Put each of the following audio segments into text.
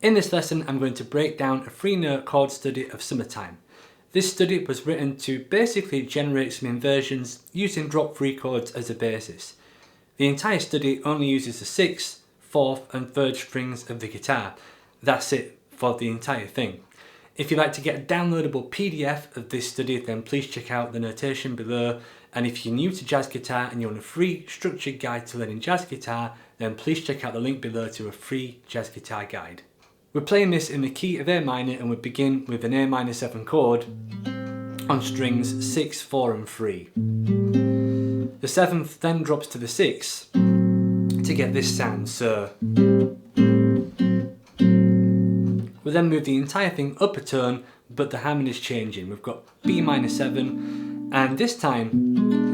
In this lesson, I'm going to break down a 3-note chord study of Summertime. This study was written to basically generate some inversions using drop-free chords as a basis. The entire study only uses the 6th, 4th and 3rd strings of the guitar. That's it for the entire thing. If you'd like to get a downloadable PDF of this study, then please check out the notation below. And if you're new to jazz guitar and you want a free structured guide to learning jazz guitar, then please check out the link below to a free jazz guitar guide. We're playing this in the key of A minor, and we begin with an A minor 7 chord on strings 6, 4 and 3. The 7th then drops to the 6th to get this sound, so we'll then move the entire thing up a tone, but the harmony is changing. We've got B minor 7, and this time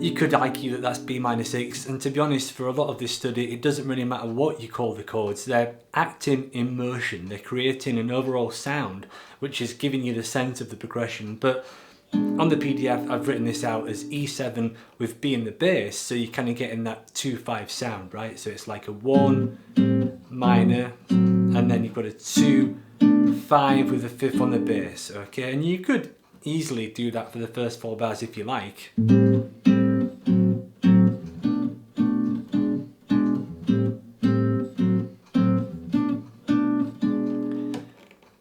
you could argue that that's B minor 6, and to be honest, for a lot of this study it doesn't really matter what you call the chords. They're acting in motion, they're creating an overall sound which is giving you the sense of the progression. But on the PDF I've written this out as E7 with B in the bass, so you're kind of getting that 2-5 sound, right? So it's like a 1 minor and then you've got a 2, 5 with a 5th on the bass, okay? And you could easily do that for the first 4 bars if you like.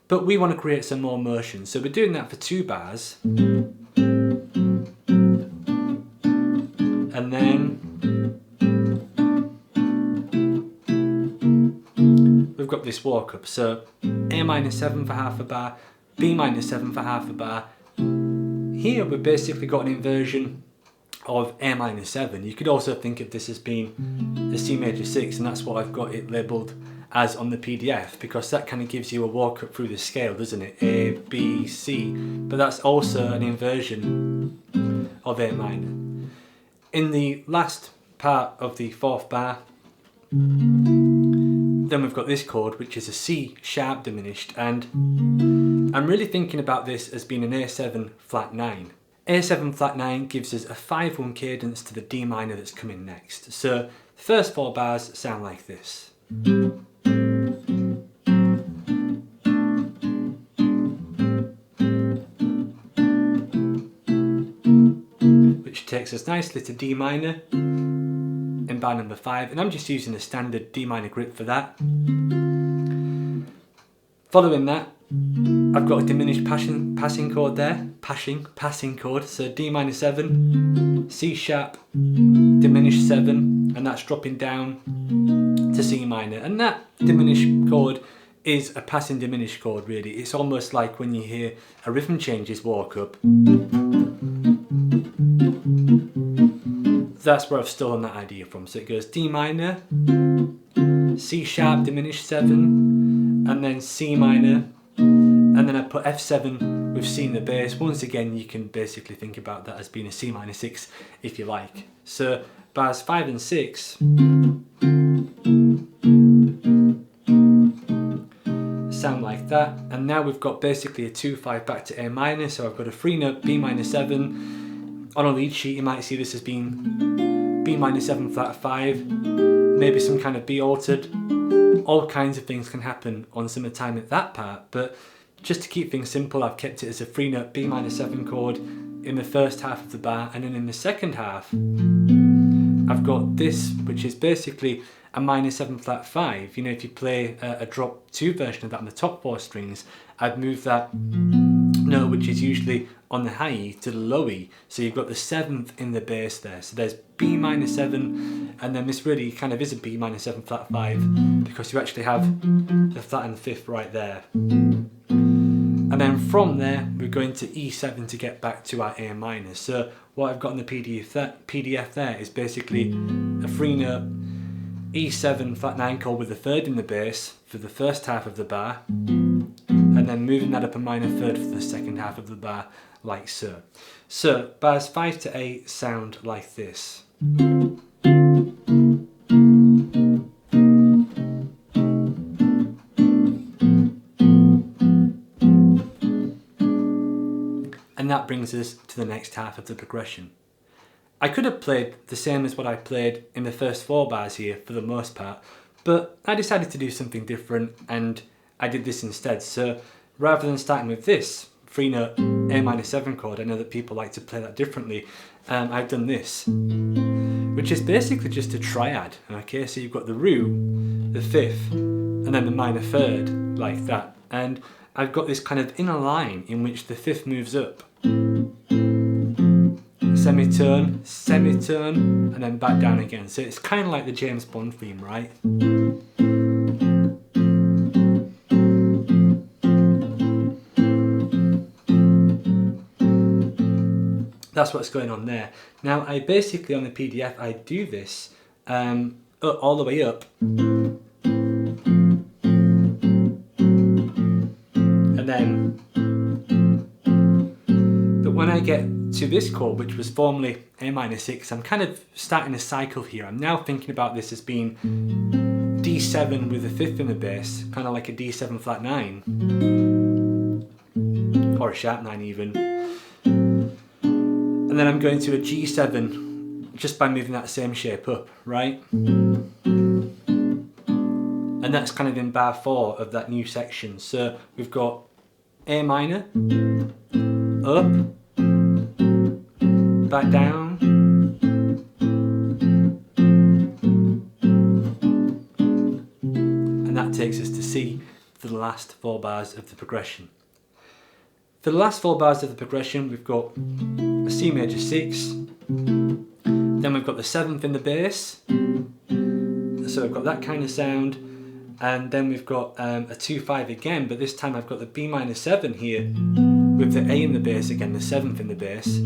But we want to create some more motion, so we're doing that for 2 bars. And then we've got this walk up, so A minor 7 for half a bar, B minor 7 for half a bar. Here we've basically got an inversion of A minor 7. You could also think of this as being a C major 6, and that's what I've got it labelled as on the PDF, because that kind of gives you a walk up through the scale, doesn't it? A, B, C, but that's also an inversion of A minor. In the last part of the 4th bar, then we've got this chord, which is a C sharp diminished, and I'm really thinking about this as being an A7 flat 9. A7 flat 9 gives us a 5-1 cadence to the D minor that's coming next. So the first 4 bars sound like this. Which takes us nicely to D minor in bar number 5, and I'm just using a standard D minor grip for that. Following that, I've got a diminished passing chord there, passing chord, so D minor 7, C sharp, diminished 7, and that's dropping down to C minor, and that diminished chord is a passing diminished chord really. It's almost like when you hear a rhythm changes walk up. That's where I've stolen that idea from. So it goes D minor, C sharp diminished 7, and then C minor, and then I put F7 with C in the bass. Once again, you can basically think about that as being a C minor 6 if you like. So bars 5 and 6 sound like that, and now we've got basically a 2-5 back to A minor, so I've got a 3-note B minor 7. On a lead sheet you might see this as being B minor 7 flat 5, maybe some kind of B altered. All kinds of things can happen on Summertime at that part, but just to keep things simple I've kept it as a 3-note B minor 7 chord in the first half of the bar, and then in the second half I've got this, which is basically a minor 7 flat 5. You know, if you play a drop 2 version of that on the top 4 strings, I'd move that note, which is usually on the high E, to the low E, so you've got the 7th in the bass there. So there's B minor 7, and then this really kind of is a B minor 7 flat 5, because you actually have the flat and 5th right there. And then from there we're going to E7 to get back to our A minor. So what I've got in the PDF there is basically a 3-note E7 flat 9 chord with a 3rd in the bass for the first half of the bar, and then moving that up a minor 3rd for the second half of the bar, like so. So bars 5 to 8 sound like this. And that brings us to the next half of the progression. I could have played the same as what I played in the first 4 bars here for the most part, But I decided to do something different and I did this instead. So rather than starting with this 3-note A-7 chord, I know that people like to play that differently, I've done this, which is basically just a triad. Okay, so you've got the root, the 5th, and then the minor 3rd, like that. And I've got this kind of inner line in which the 5th moves up. Semitone, semitone, and then back down again. So it's kind of like the James Bond theme, right? That's what's going on there. Now I basically, on the PDF, I do this all the way up. And then, but when I get to this chord, which was formerly A-6, I'm kind of starting a cycle here. I'm now thinking about this as being D7 with a 5th in the bass, kind of like a D7 flat 9, or a sharp 9 even. And then I'm going to a G7 just by moving that same shape up, right? And that's kind of in bar 4 of that new section. So we've got A minor, up, back down, and that takes us to C for the last 4 bars of the progression. For the last 4 bars of the progression, we've got a C major 6, then we've got the 7th in the bass, so we've got that kind of sound, and then we've got a 2-5 again, but this time I've got the B-7 here with the A in the bass again, the 7th in the bass.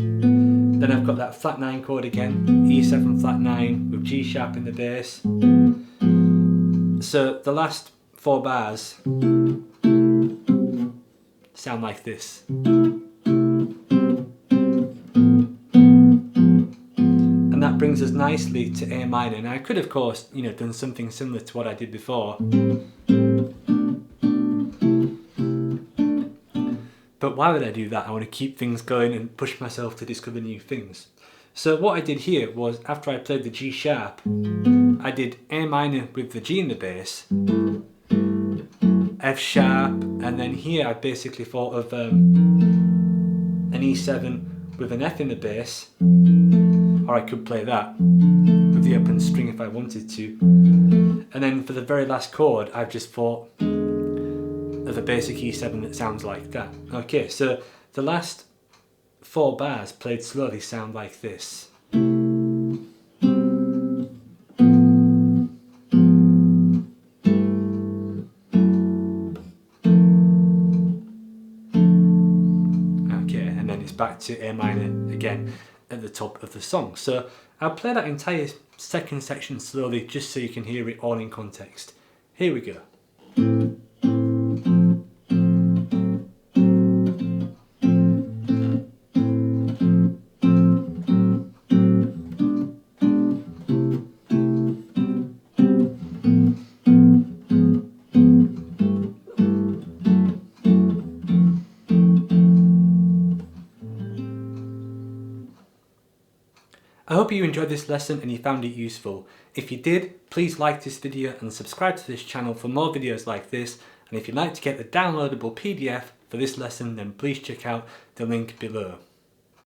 Then I've got that flat 9 chord again, E7 flat 9 with G sharp in the bass. So the last 4 bars sound like this. And that brings us nicely to A minor. Now I could of course, done something similar to what I did before. But why would I do that? I want to keep things going and push myself to discover new things. So what I did here was, after I played the G sharp, I did A minor with the G in the bass, F sharp, and then here I basically thought of an E7 with an F in the bass, or I could play that with the open string if I wanted to. And then for the very last chord, I've just thought of a basic E7 that sounds like that. Okay, so the last 4 bars played slowly sound like this. Okay, and then it's back to A minor again at the top of the song. So I'll play that entire second section slowly just so you can hear it all in context. Here we go. I hope you enjoyed this lesson and you found it useful. If you did, please like this video and subscribe to this channel for more videos like this. And if you'd like to get the downloadable PDF for this lesson, then please check out the link below.